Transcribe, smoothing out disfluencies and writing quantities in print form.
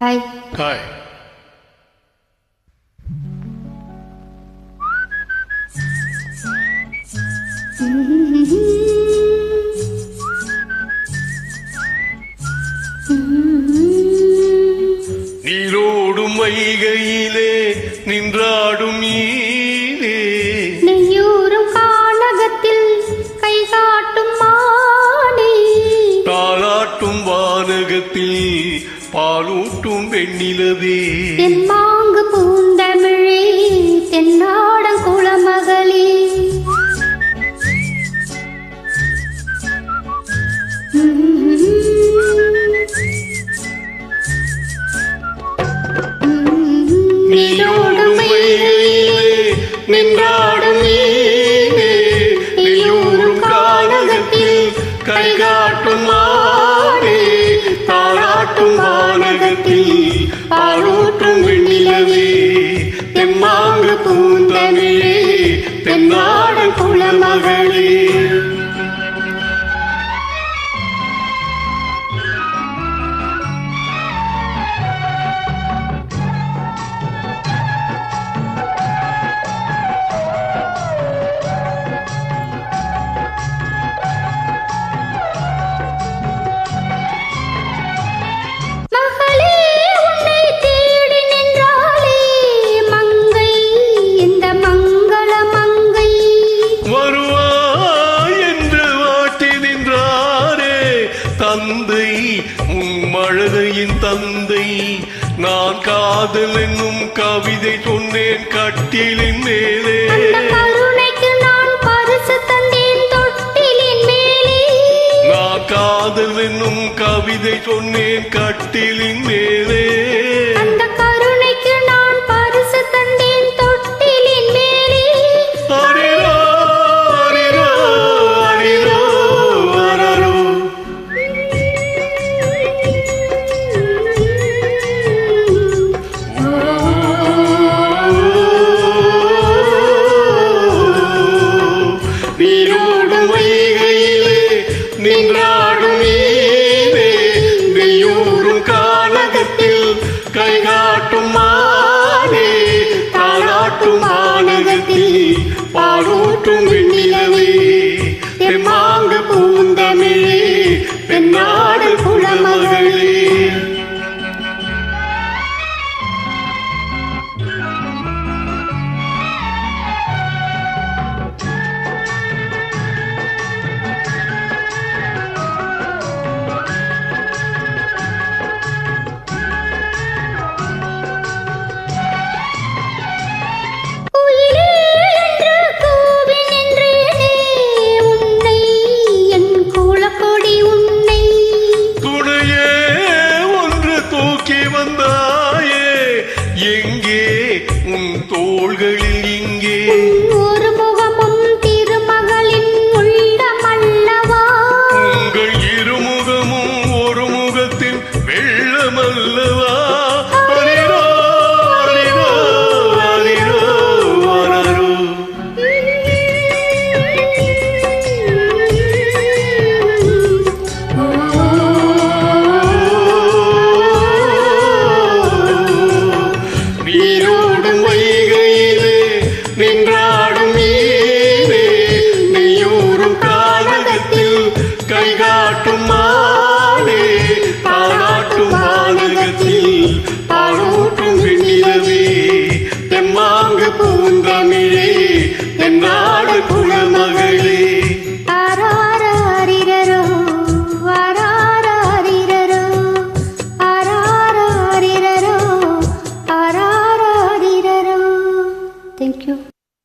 Hi. Hi. நீரோடும் வைகையிலே நின்றாடும் மீனே, நெய்யூரும் கானகத்தில் கை காட்டும் மானே, தாளாட்டும் வானகத்தில் பாலூட்டும் வெண்ணிலவே, தென்மாங்கு பூந்தமிழே, தென்னாடன் குளமகளே, நீரோடும் வைகையிலே நின்றாடும் மீனே, நெய்யூரும் கானகத்தில் கை காட்டும் மானே, தாளாட்டும் வானகத்தில் பாலூட்டும் வெண்ணிலவே, தெம்மாங்கு பூந்தமிழே, தென்னாடன் குளமகளே. மகளே உன்னை தேடி நின்றாளே மங்கை, இந்த மங்கள மங்கை, வருவாய் என்று வாட்டி நின்றாரே தந்தை, மழலையின் தந்தை. நான் காதல் என்னும் கவிதை சொன்னேன் கட்டிலின் மேலே, அந்த கருணைக்கு நான் பரிசு தந்தேன் தொட்டிலின் மேலே, நான் காதல் என்னும் கவிதை சொன்னேன் கட்டிலின் மேலே, அந்த கருணைக்கு நான் பரிசு தந்தேன் தொட்டிலின் மேலே. அரிரோ, அரிரோ, அரிரோ, அரரோ. நீரோடும் வைகையிலே நின்றாடும் மீனே, நெய்யூரும் கானகத்தில் கை காட்டும் மானே, தாளாட்டும் வானகத்தில் பாலூட்டும் வெண்ணிலவே, தெம்மாங்கு பூந்தமிழே, தென்னாடு குளமகளே. குயிலே என்று கூவி நின்றேனே உன்னை, என் குலக்கொடி உன்னை, துணையே ஒன்று தூக்கி வந்தாயே, எங்கே உன் தோள்களில் இங்கே, ஒரு முகமும் திருமகளின் உள்ளமல்லவா, உங்கள் இருமுகமும் ஒரு முகத்தின் வெள்ளமல்லவா. அரிரோ, அரிரோ, அரிரோ, அரரோ. நீரோடும் வைகையிலே நின்றாடும் மீனே, நெய்யூரும் கானகத்தில் கை காட்டும் மானே, தாளாட்டும் வானகத்தில் பாலூட்டும் வெண்ணிலவே, தெம்மாங்கு பூந்தமிழே, தென்னாடு குளமகளே.